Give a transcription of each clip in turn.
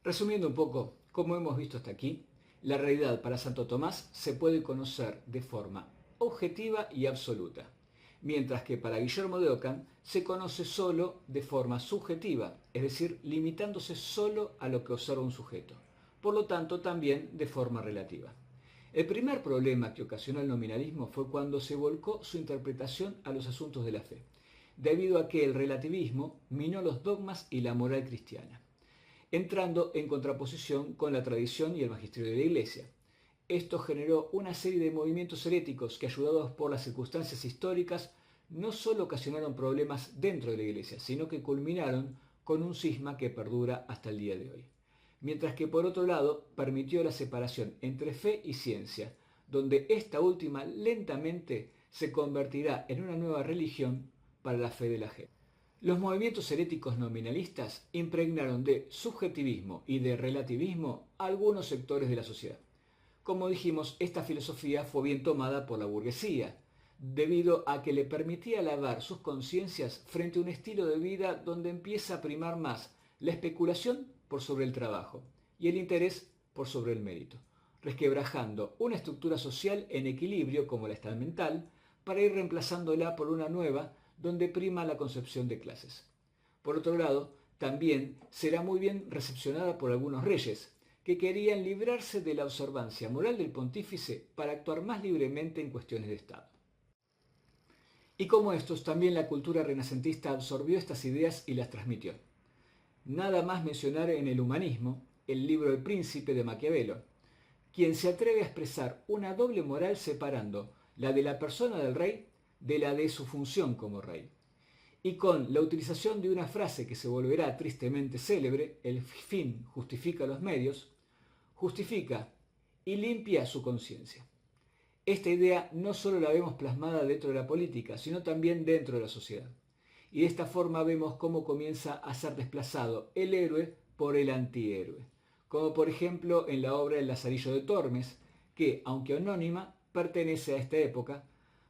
Resumiendo un poco, como hemos visto hasta aquí, la realidad para Santo Tomás se puede conocer de forma objetiva y absoluta, mientras que para Guillermo de Ockham se conoce solo de forma subjetiva, es decir, limitándose solo a lo que observa un sujeto, por lo tanto también de forma relativa. El primer problema que ocasionó el nominalismo fue cuando se volcó su interpretación a los asuntos de la fe, debido a que el relativismo minó los dogmas y la moral cristiana, entrando en contraposición con la tradición y el magisterio de la Iglesia. Esto generó una serie de movimientos heréticos que, ayudados por las circunstancias históricas, no solo ocasionaron problemas dentro de la Iglesia, sino que culminaron con un cisma que perdura hasta el día de hoy. Mientras que, por otro lado, permitió la separación entre fe y ciencia, donde esta última lentamente se convertirá en una nueva religión para la fe de la gente. Los movimientos heréticos nominalistas impregnaron de subjetivismo y de relativismo a algunos sectores de la sociedad. Como dijimos, esta filosofía fue bien tomada por la burguesía, debido a que le permitía lavar sus conciencias frente a un estilo de vida donde empieza a primar más la especulación por sobre el trabajo y el interés por sobre el mérito, resquebrajando una estructura social en equilibrio como la estamental para ir reemplazándola por una nueva donde prima la concepción de clases. Por otro lado, también será muy bien recepcionada por algunos reyes, que querían librarse de la observancia moral del pontífice para actuar más libremente en cuestiones de Estado. Y como estos, también la cultura renacentista absorbió estas ideas y las transmitió. Nada más mencionar en el Humanismo, el libro El Príncipe de Maquiavelo, quien se atreve a expresar una doble moral separando la de la persona del rey de la de su función como rey. Y con la utilización de una frase que se volverá tristemente célebre, el fin justifica los medios, justifica y limpia su conciencia. Esta idea no solo la vemos plasmada dentro de la política, sino también dentro de la sociedad. Y de esta forma vemos cómo comienza a ser desplazado el héroe por el antihéroe, como por ejemplo en la obra El Lazarillo de Tormes, que, aunque anónima, pertenece a esta época,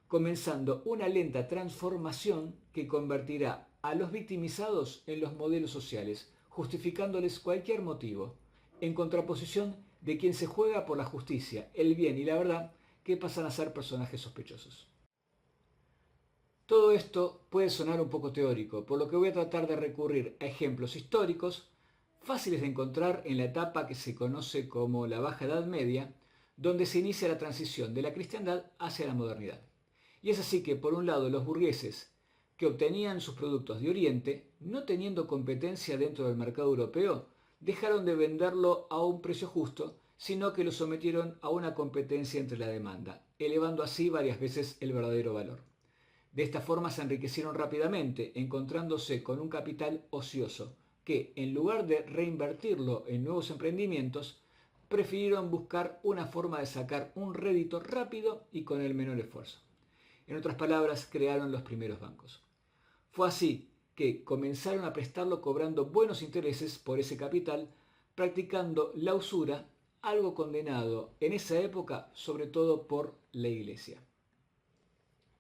comenzando una lenta transformación que convertirá a los victimizados en los modelos sociales, justificándoles cualquier motivo, en contraposición de quien se juega por la justicia, el bien y la verdad, que pasan a ser personajes sospechosos. Todo esto puede sonar un poco teórico, por lo que voy a tratar de recurrir a ejemplos históricos fáciles de encontrar en la etapa que se conoce como la Baja Edad Media, donde se inicia la transición de la cristiandad hacia la modernidad. Y es así que, por un lado, los burgueses, que obtenían sus productos de Oriente, no teniendo competencia dentro del mercado europeo, dejaron de venderlo a un precio justo, sino que lo sometieron a una competencia entre la demanda, elevando así varias veces el verdadero valor. De esta forma se enriquecieron rápidamente, encontrándose con un capital ocioso, que, en lugar de reinvertirlo en nuevos emprendimientos, prefirieron buscar una forma de sacar un rédito rápido y con el menor esfuerzo. En otras palabras, crearon los primeros bancos. Fue así que comenzaron a prestarlo cobrando buenos intereses por ese capital, practicando la usura, algo condenado en esa época sobre todo por la Iglesia.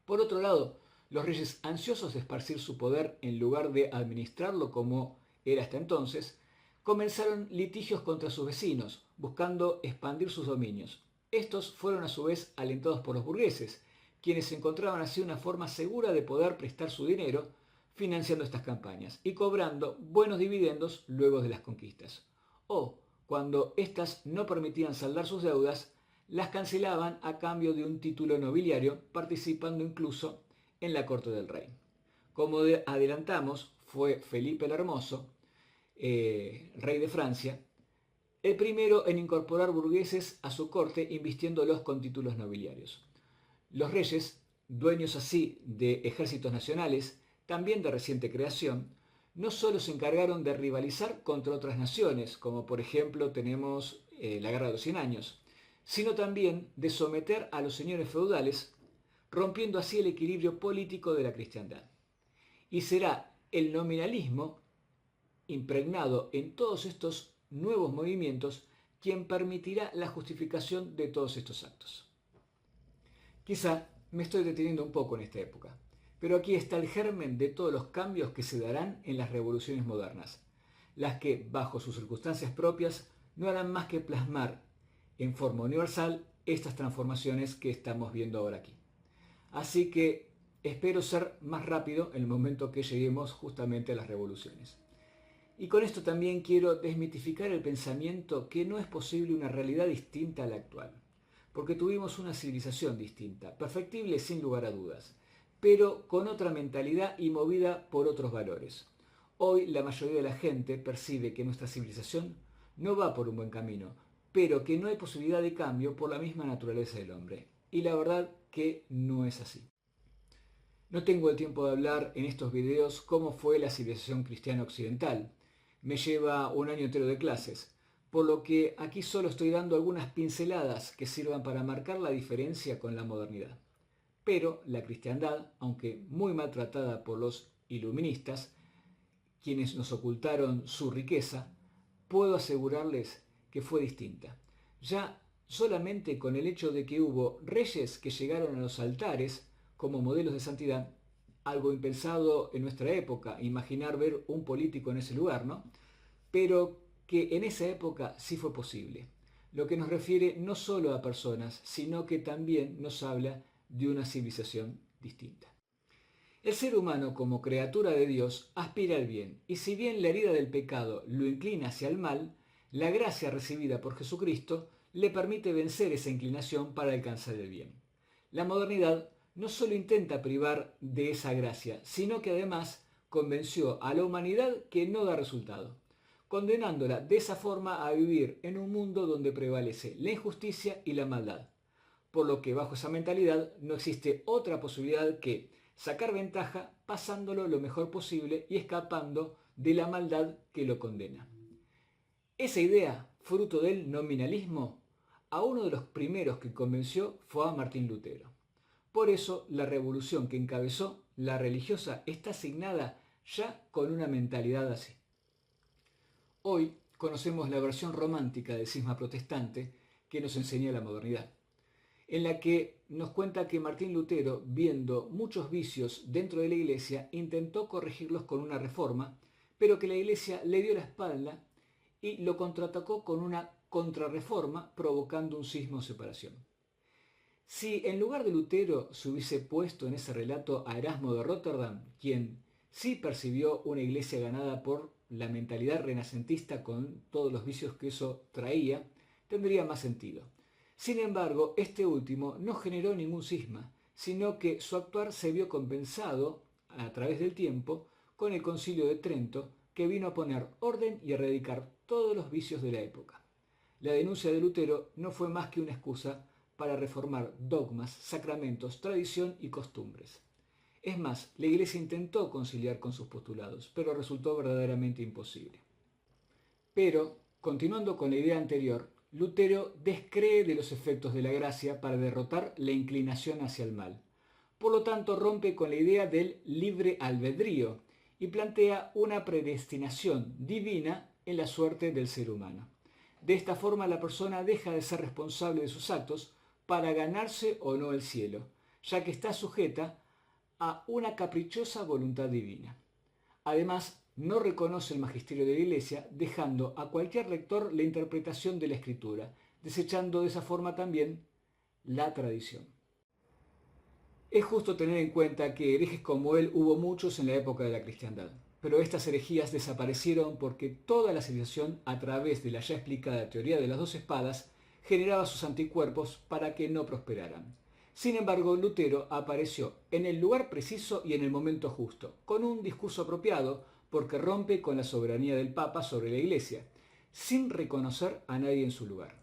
Por otro lado, los reyes, ansiosos de esparcir su poder en lugar de administrarlo como era hasta entonces, comenzaron litigios contra sus vecinos, buscando expandir sus dominios. Estos fueron a su vez alentados por los burgueses, quienes encontraban así una forma segura de poder prestar su dinero financiando estas campañas y cobrando buenos dividendos luego de las conquistas. O, cuando éstas no permitían saldar sus deudas, las cancelaban a cambio de un título nobiliario, participando incluso en la corte del rey. Como adelantamos, fue Felipe el Hermoso, rey de Francia, el primero en incorporar burgueses a su corte invistiéndolos con títulos nobiliarios. Los reyes, dueños así de ejércitos nacionales, también de reciente creación, no solo se encargaron de rivalizar contra otras naciones, como por ejemplo tenemos la Guerra de los 100 Años, sino también de someter a los señores feudales, rompiendo así el equilibrio político de la cristiandad. Y será el nominalismo, impregnado en todos estos nuevos movimientos, quien permitirá la justificación de todos estos actos. Quizá me estoy deteniendo un poco en esta época, pero aquí está el germen de todos los cambios que se darán en las revoluciones modernas. las que, bajo sus circunstancias propias, no harán más que plasmar en forma universal estas transformaciones que estamos viendo ahora aquí. Así que espero ser más rápido en el momento que lleguemos justamente a las revoluciones. Y con esto también quiero desmitificar el pensamiento que no es posible una realidad distinta a la actual, porque tuvimos una civilización distinta, perfectible sin lugar a dudas, pero con otra mentalidad y movida por otros valores. Hoy la mayoría de la gente percibe que nuestra civilización no va por un buen camino, pero que no hay posibilidad de cambio por la misma naturaleza del hombre. Y la verdad que no es así. No tengo el tiempo de hablar en estos videos cómo fue la civilización cristiana occidental. Me lleva un año entero de clases, por lo que aquí solo estoy dando algunas pinceladas que sirvan para marcar la diferencia con la modernidad. Pero la cristiandad, aunque muy maltratada por los iluministas, quienes nos ocultaron su riqueza, puedo asegurarles que fue distinta. Ya solamente con el hecho de que hubo reyes que llegaron a los altares como modelos de santidad, algo impensado en nuestra época, imaginar ver un político en ese lugar, ¿no? Pero que en esa época sí fue posible, lo que nos refiere no solo a personas, sino que también nos habla de una civilización distinta. El ser humano como criatura de Dios aspira al bien, y si bien la herida del pecado lo inclina hacia el mal, la gracia recibida por Jesucristo le permite vencer esa inclinación para alcanzar el bien. La modernidad no solo intenta privar de esa gracia, sino que además convenció a la humanidad que no da resultado, condenándola de esa forma a vivir en un mundo donde prevalece la injusticia y la maldad, por lo que bajo esa mentalidad no existe otra posibilidad que sacar ventaja pasándolo lo mejor posible y escapando de la maldad que lo condena. Esa idea, fruto del nominalismo, a uno de los primeros que convenció fue a Martín Lutero. Por eso la revolución que encabezó, la religiosa, está asignada ya con una mentalidad así. Hoy conocemos la versión romántica del cisma protestante que nos enseña la modernidad, en la que nos cuenta que Martín Lutero, viendo muchos vicios dentro de la Iglesia, intentó corregirlos con una reforma, pero que la Iglesia le dio la espalda y lo contraatacó con una contrarreforma, provocando un cisma o separación. Si en lugar de Lutero se hubiese puesto en ese relato a Erasmo de Rotterdam, quien sí percibió una iglesia ganada por la mentalidad renacentista con todos los vicios que eso traía, tendría más sentido. Sin embargo, este último no generó ningún cisma, sino que su actuar se vio compensado a través del tiempo con el Concilio de Trento, que vino a poner orden y a erradicar todos los vicios de la época. La denuncia de Lutero no fue más que una excusa para reformar dogmas, sacramentos, tradición y costumbres. Es más, la Iglesia intentó conciliar con sus postulados, pero resultó verdaderamente imposible. Pero, continuando con la idea anterior, Lutero descree de los efectos de la gracia para derrotar la inclinación hacia el mal. Por lo tanto, rompe con la idea del libre albedrío y plantea una predestinación divina en la suerte del ser humano. De esta forma, la persona deja de ser responsable de sus actos para ganarse o no el cielo, ya que está sujeta a una caprichosa voluntad divina. Además, no reconoce el magisterio de la Iglesia, dejando a cualquier lector la interpretación de la Escritura, desechando de esa forma también la tradición. Es justo tener en cuenta que herejes como él hubo muchos en la época de la cristiandad, pero estas herejías desaparecieron porque toda la civilización, a través de la ya explicada teoría de las dos espadas, generaba sus anticuerpos para que no prosperaran. Sin embargo, Lutero apareció en el lugar preciso y en el momento justo, con un discurso apropiado, porque rompe con la soberanía del Papa sobre la Iglesia, sin reconocer a nadie en su lugar.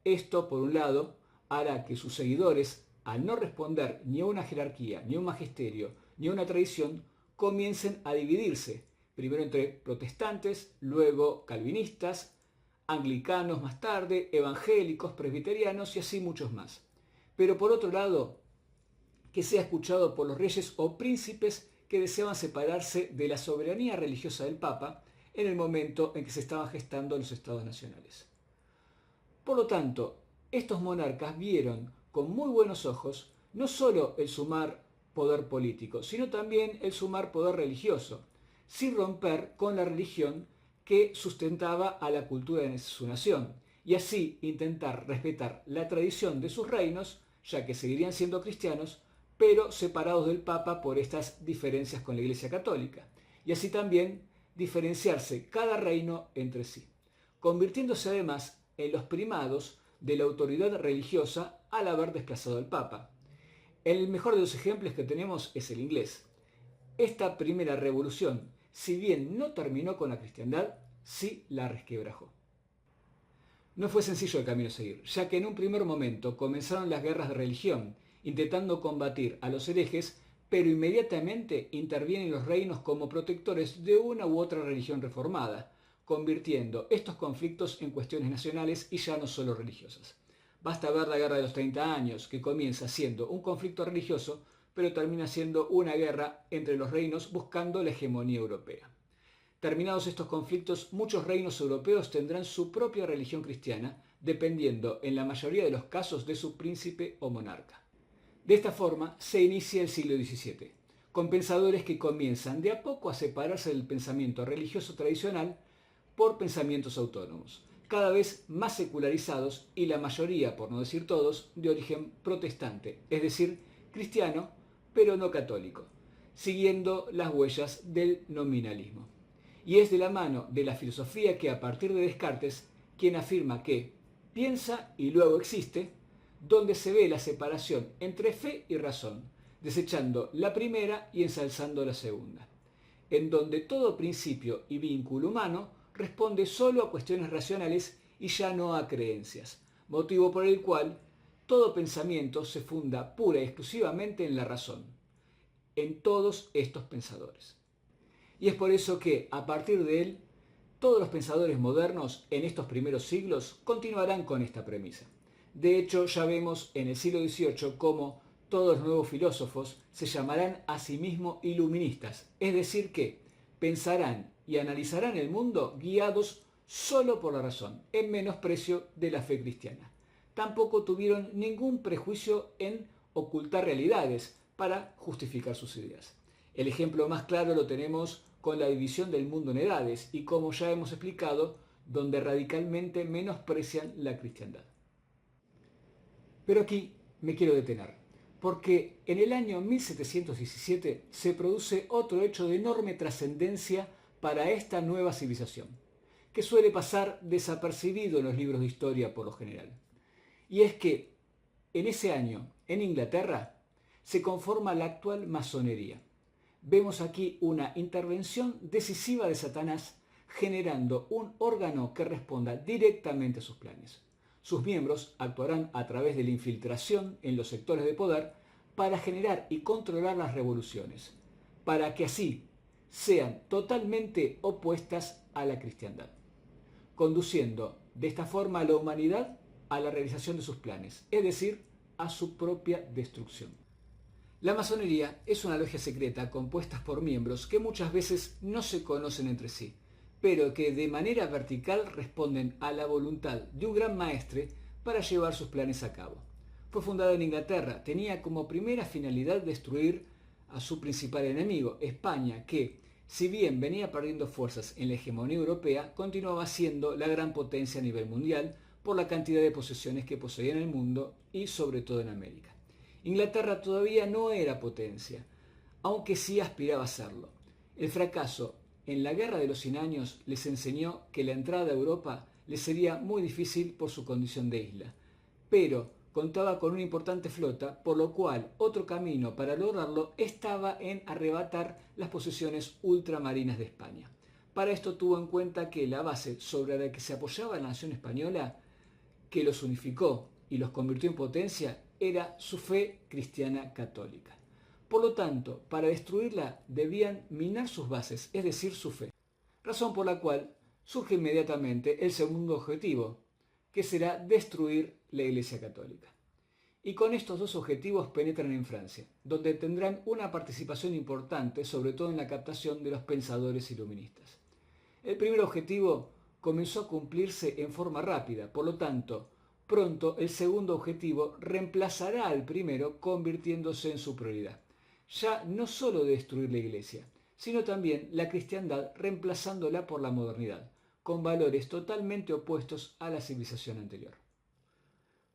Esto, por un lado, hará que sus seguidores, al no responder ni a una jerarquía, ni a un magisterio, ni a una tradición, comiencen a dividirse, primero entre protestantes, luego calvinistas, anglicanos más tarde, evangélicos, presbiterianos y así muchos más. Pero por otro lado, que sea escuchado por los reyes o príncipes que deseaban separarse de la soberanía religiosa del Papa en el momento en que se estaban gestando los estados nacionales. Por lo tanto, estos monarcas vieron con muy buenos ojos no solo el sumar poder político, sino también el sumar poder religioso, sin romper con la religión que sustentaba a la cultura de su nación, y así intentar respetar la tradición de sus reinos, ya que seguirían siendo cristianos, pero separados del Papa por estas diferencias con la Iglesia Católica, y así también diferenciarse cada reino entre sí, convirtiéndose además en los primados de la autoridad religiosa al haber desplazado al Papa. El mejor de los ejemplos que tenemos es el inglés. Esta primera revolución, si bien no terminó con la cristiandad, sí la resquebrajó. No fue sencillo el camino a seguir, ya que en un primer momento comenzaron las guerras de religión, intentando combatir a los herejes, pero inmediatamente intervienen los reinos como protectores de una u otra religión reformada, convirtiendo estos conflictos en cuestiones nacionales y ya no solo religiosas. Basta ver la Guerra de los 30 años, que comienza siendo un conflicto religioso, pero termina siendo una guerra entre los reinos buscando la hegemonía europea. Terminados estos conflictos, muchos reinos europeos tendrán su propia religión cristiana, dependiendo en la mayoría de los casos de su príncipe o monarca. De esta forma se inicia el siglo XVII, con pensadores que comienzan de a poco a separarse del pensamiento religioso tradicional por pensamientos autónomos, cada vez más secularizados y la mayoría, por no decir todos, de origen protestante, es decir, cristiano, pero no católico, siguiendo las huellas del nominalismo. Y es de la mano de la filosofía que a partir de Descartes, quien afirma que piensa y luego existe, donde se ve la separación entre fe y razón, desechando la primera y ensalzando la segunda, en donde todo principio y vínculo humano responde solo a cuestiones racionales y ya no a creencias, motivo por el cual todo pensamiento se funda pura y exclusivamente en la razón, en todos estos pensadores. Y es por eso que, a partir de él, todos los pensadores modernos en estos primeros siglos continuarán con esta premisa. De hecho, ya vemos en el siglo XVIII cómo todos los nuevos filósofos se llamarán a sí mismos iluministas, es decir que pensarán y analizarán el mundo guiados solo por la razón, en menosprecio de la fe cristiana. Tampoco tuvieron ningún prejuicio en ocultar realidades para justificar sus ideas. El ejemplo más claro lo tenemos con la división del mundo en edades y, como ya hemos explicado, donde radicalmente menosprecian la cristiandad. Pero aquí me quiero detener, porque en el año 1717 se produce otro hecho de enorme trascendencia para esta nueva civilización, que suele pasar desapercibido en los libros de historia por lo general. Y es que en ese año, en Inglaterra, se conforma la actual masonería. Vemos aquí una intervención decisiva de Satanás generando un órgano que responda directamente a sus planes. Sus miembros actuarán a través de la infiltración en los sectores de poder para generar y controlar las revoluciones, para que así sean totalmente opuestas a la cristiandad, conduciendo de esta forma a la humanidad a la realización de sus planes, es decir, a su propia destrucción. La masonería es una logia secreta compuesta por miembros que muchas veces no se conocen entre sí, pero que de manera vertical responden a la voluntad de un gran maestre para llevar sus planes a cabo. Fue fundada en Inglaterra, tenía como primera finalidad destruir a su principal enemigo, España, que, si bien venía perdiendo fuerzas en la hegemonía europea, continuaba siendo la gran potencia a nivel mundial por la cantidad de posesiones que poseía en el mundo y sobre todo en América. Inglaterra todavía no era potencia, aunque sí aspiraba a serlo. El fracaso en la Guerra de los 100 Años les enseñó que la entrada a Europa les sería muy difícil por su condición de isla, pero contaba con una importante flota, por lo cual otro camino para lograrlo estaba en arrebatar las posesiones ultramarinas de España. Para esto tuvo en cuenta que la base sobre la que se apoyaba la nación española, que los unificó y los convirtió en potencia, era su fe cristiana católica. Por lo tanto, para destruirla debían minar sus bases, es decir, su fe. Razón por la cual surge inmediatamente el segundo objetivo, que será destruir la Iglesia Católica. Y con estos dos objetivos penetran en Francia, donde tendrán una participación importante, sobre todo en la captación de los pensadores iluministas. El primer objetivo comenzó a cumplirse en forma rápida, por lo tanto, pronto el segundo objetivo reemplazará al primero, convirtiéndose en su prioridad. Ya no solo destruir la Iglesia, sino también la cristiandad, reemplazándola por la modernidad, con valores totalmente opuestos a la civilización anterior.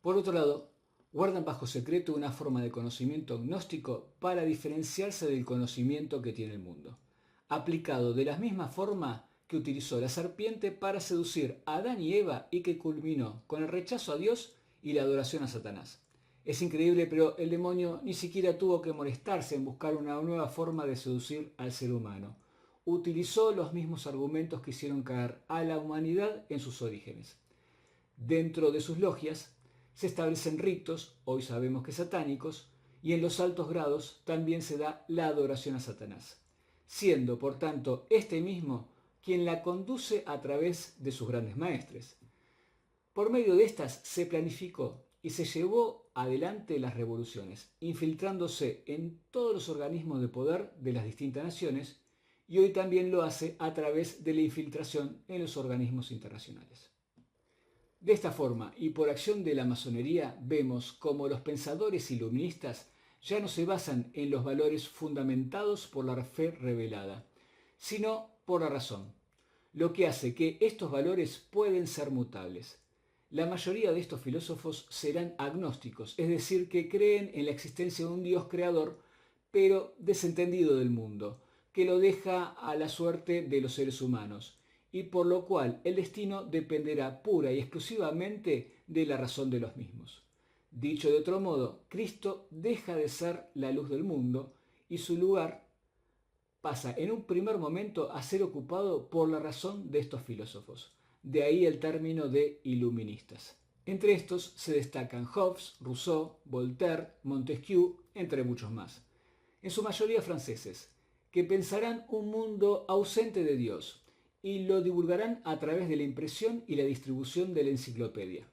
Por otro lado, guardan bajo secreto una forma de conocimiento gnóstico para diferenciarse del conocimiento que tiene el mundo, aplicado de la misma forma que utilizó la serpiente para seducir a Adán y Eva y que culminó con el rechazo a Dios y la adoración a Satanás. Es increíble, pero el demonio ni siquiera tuvo que molestarse en buscar una nueva forma de seducir al ser humano. Utilizó los mismos argumentos que hicieron caer a la humanidad en sus orígenes. Dentro de sus logias se establecen ritos, hoy sabemos que satánicos, y en los altos grados también se da la adoración a Satanás, siendo por tanto este mismo quien la conduce a través de sus grandes maestres. Por medio de estas se planificó y se llevó adelante las revoluciones, infiltrándose en todos los organismos de poder de las distintas naciones, y hoy también lo hace a través de la infiltración en los organismos internacionales. De esta forma, y por acción de la masonería, vemos cómo los pensadores iluministas ya no se basan en los valores fundamentados por la fe revelada, sino por la razón, lo que hace que estos valores pueden ser mutables. La mayoría de estos filósofos serán agnósticos, es decir, que creen en la existencia de un Dios creador, pero desentendido del mundo, que lo deja a la suerte de los seres humanos, y por lo cual el destino dependerá pura y exclusivamente de la razón de los mismos. Dicho de otro modo, Cristo deja de ser la luz del mundo y su lugar pasa en un primer momento a ser ocupado por la razón de estos filósofos. De ahí el término de iluministas. Entre estos se destacan Hobbes, Rousseau, Voltaire, Montesquieu, entre muchos más. En su mayoría franceses, que pensarán un mundo ausente de Dios y lo divulgarán a través de la impresión y la distribución de la enciclopedia.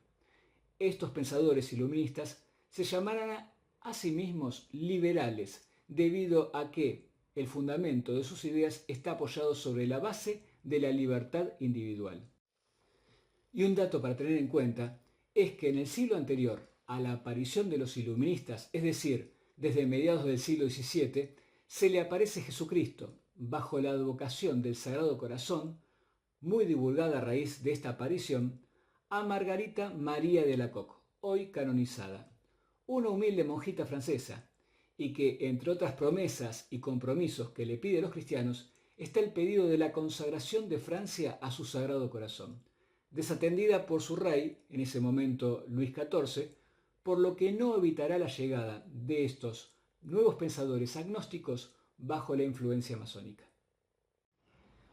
Estos pensadores iluministas se llamarán a sí mismos liberales, debido a que el fundamento de sus ideas está apoyado sobre la base de la libertad individual. Y un dato para tener en cuenta es que en el siglo anterior a la aparición de los iluministas, es decir, desde mediados del siglo XVII, se le aparece Jesucristo, bajo la advocación del Sagrado Corazón, muy divulgada a raíz de esta aparición, a Margarita María de Alacoque, hoy canonizada, una humilde monjita francesa, y que, entre otras promesas y compromisos que le pide a los cristianos, está el pedido de la consagración de Francia a su Sagrado Corazón, desatendida por su rey, en ese momento Luis XIV, por lo que no evitará la llegada de estos nuevos pensadores agnósticos bajo la influencia masónica.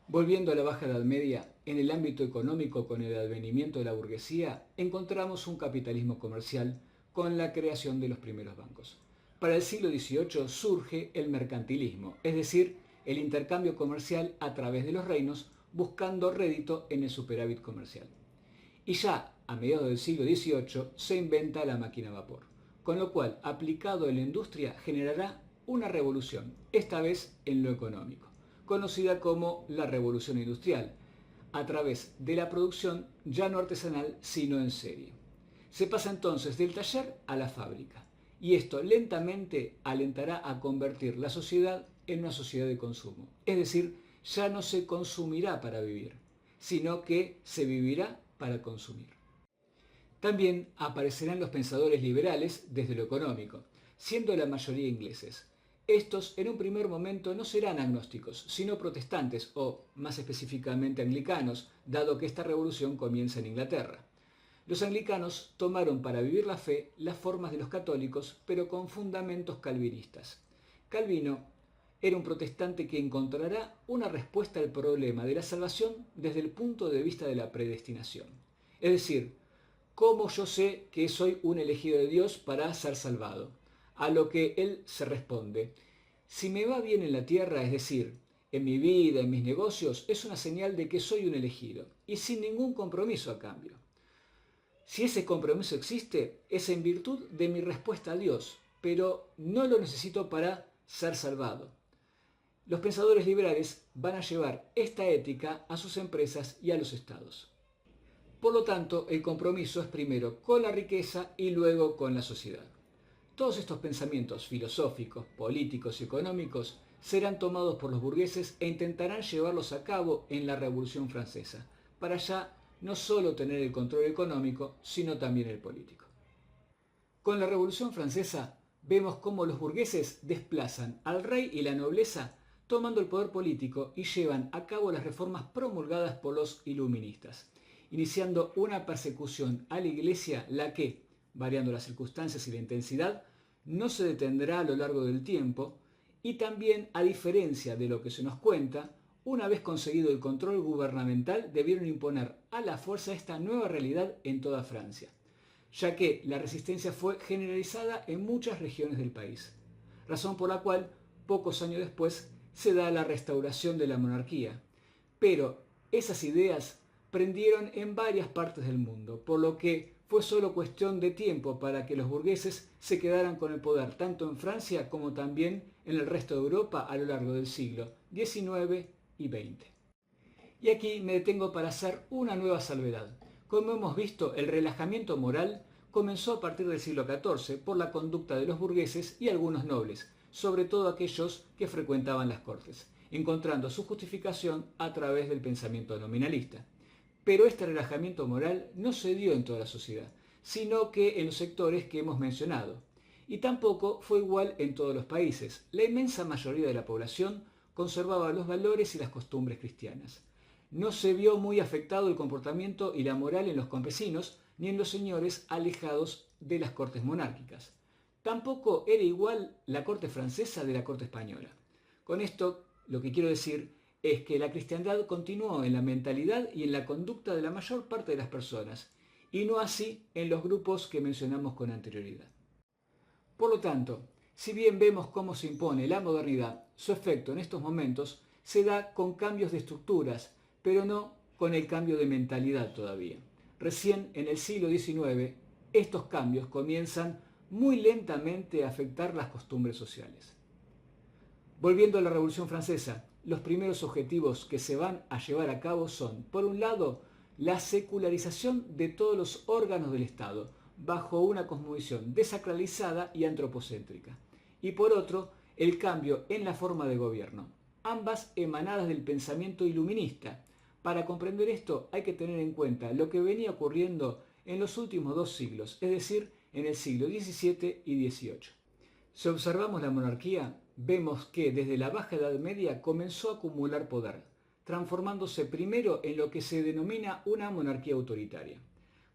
Volviendo a la Baja Edad Media, en el ámbito económico con el advenimiento de la burguesía, encontramos un capitalismo comercial con la creación de los primeros bancos. Para el siglo XVIII surge el mercantilismo, es decir, el intercambio comercial a través de los reinos buscando rédito en el superávit comercial. Y ya a mediados del siglo XVIII se inventa la máquina a vapor, con lo cual, aplicado en la industria, generará una revolución, esta vez en lo económico, conocida como la Revolución Industrial, a través de la producción ya no artesanal, sino en serie. Se pasa entonces del taller a la fábrica, y esto lentamente alentará a convertir la sociedad en una sociedad de consumo. Es decir, ya no se consumirá para vivir, sino que se vivirá para consumir. También aparecerán los pensadores liberales desde lo económico, siendo la mayoría ingleses. Estos en un primer momento no serán agnósticos, sino protestantes o, más específicamente, anglicanos, dado que esta revolución comienza en Inglaterra. Los anglicanos tomaron para vivir la fe las formas de los católicos, pero con fundamentos calvinistas. Calvino era un protestante que encontrará una respuesta al problema de la salvación desde el punto de vista de la predestinación. Es decir, ¿cómo yo sé que soy un elegido de Dios para ser salvado? A lo que él se responde: si me va bien en la tierra, es decir, en mi vida, en mis negocios, es una señal de que soy un elegido, y sin ningún compromiso a cambio. Si ese compromiso existe, es en virtud de mi respuesta a Dios, pero no lo necesito para ser salvado. Los pensadores liberales van a llevar esta ética a sus empresas y a los estados. Por lo tanto, el compromiso es primero con la riqueza y luego con la sociedad. Todos estos pensamientos filosóficos, políticos y económicos serán tomados por los burgueses e intentarán llevarlos a cabo en la Revolución Francesa, para ya no solo tener el control económico, sino también el político. Con la Revolución Francesa vemos cómo los burgueses desplazan al rey y la nobleza tomando el poder político y llevan a cabo las reformas promulgadas por los iluministas, iniciando una persecución a la Iglesia, la que, variando las circunstancias y la intensidad, no se detendrá a lo largo del tiempo, y también, a diferencia de lo que se nos cuenta, una vez conseguido el control gubernamental, debieron imponer a la fuerza esta nueva realidad en toda Francia, ya que la resistencia fue generalizada en muchas regiones del país, razón por la cual, pocos años después, se da la restauración de la monarquía. Pero esas ideas prendieron en varias partes del mundo, por lo que fue solo cuestión de tiempo para que los burgueses se quedaran con el poder, tanto en Francia como también en el resto de Europa a lo largo del siglo XIX y XX. Y aquí me detengo para hacer una nueva salvedad. Como hemos visto, el relajamiento moral comenzó a partir del siglo XIV por la conducta de los burgueses y algunos nobles, sobre todo aquellos que frecuentaban las cortes, encontrando su justificación a través del pensamiento nominalista. Pero este relajamiento moral no se dio en toda la sociedad, sino que en los sectores que hemos mencionado. Y tampoco fue igual en todos los países. La inmensa mayoría de la población conservaba los valores y las costumbres cristianas. No se vio muy afectado el comportamiento y la moral en los campesinos ni en los señores alejados de las cortes monárquicas. Tampoco era igual la corte francesa de la corte española. Con esto, lo que quiero decir es que la cristiandad continuó en la mentalidad y en la conducta de la mayor parte de las personas, y no así en los grupos que mencionamos con anterioridad. Por lo tanto, si bien vemos cómo se impone la modernidad, su efecto en estos momentos se da con cambios de estructuras, pero no con el cambio de mentalidad todavía. Recién en el siglo XIX, estos cambios comienzan muy lentamente a afectar las costumbres sociales. Volviendo a la Revolución Francesa, los primeros objetivos que se van a llevar a cabo son, por un lado, la secularización de todos los órganos del Estado, bajo una cosmovisión desacralizada y antropocéntrica, y por otro, el cambio en la forma de gobierno, ambas emanadas del pensamiento iluminista. Para comprender esto hay que tener en cuenta lo que venía ocurriendo en los últimos 2 siglos, es decir, en el siglo XVII y XVIII. Si observamos la monarquía, vemos que desde la Baja Edad Media comenzó a acumular poder, transformándose primero en lo que se denomina una monarquía autoritaria,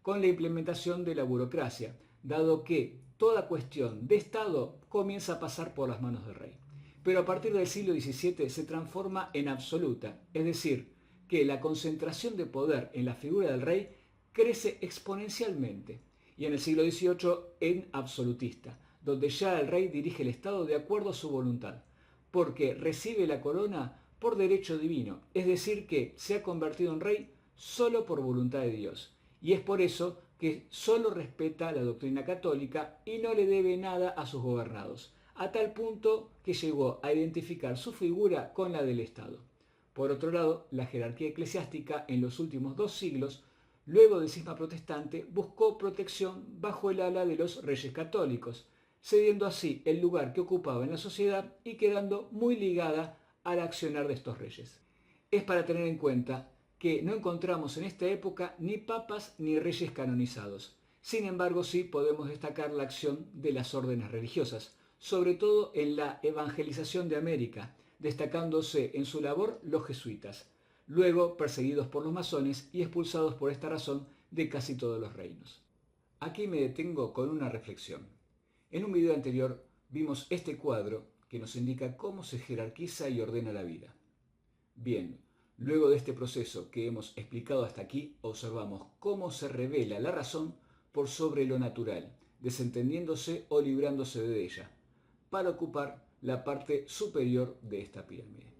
con la implementación de la burocracia, dado que toda cuestión de Estado comienza a pasar por las manos del rey. Pero a partir del siglo XVII se transforma en absoluta, es decir, que la concentración de poder en la figura del rey crece exponencialmente, y en el siglo XVIII en absolutista, donde ya el rey dirige el Estado de acuerdo a su voluntad, porque recibe la corona por derecho divino, es decir, que se ha convertido en rey solo por voluntad de Dios, y es por eso que solo respeta la doctrina católica y no le debe nada a sus gobernados, a tal punto que llegó a identificar su figura con la del Estado. Por otro lado, la jerarquía eclesiástica en los últimos 2 siglos, luego del cisma protestante, buscó protección bajo el ala de los reyes católicos, cediendo así el lugar que ocupaba en la sociedad y quedando muy ligada al accionar de estos reyes. Es para tener en cuenta que no encontramos en esta época ni papas ni reyes canonizados. Sin embargo, sí podemos destacar la acción de las órdenes religiosas, sobre todo en la evangelización de América, destacándose en su labor los jesuitas, luego perseguidos por los masones y expulsados por esta razón de casi todos los reinos. Aquí me detengo con una reflexión. En un video anterior vimos este cuadro que nos indica cómo se jerarquiza y ordena la vida. Bien, luego de este proceso que hemos explicado hasta aquí, observamos cómo se revela la razón por sobre lo natural, desentendiéndose o librándose de ella, para ocupar la parte superior de esta pirámide.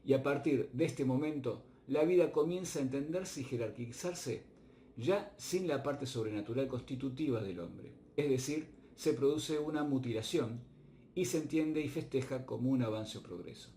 Y a partir de este momento, la vida comienza a entenderse y jerarquizarse ya sin la parte sobrenatural constitutiva del hombre, es decir, se produce una mutilación y se entiende y festeja como un avance o progreso.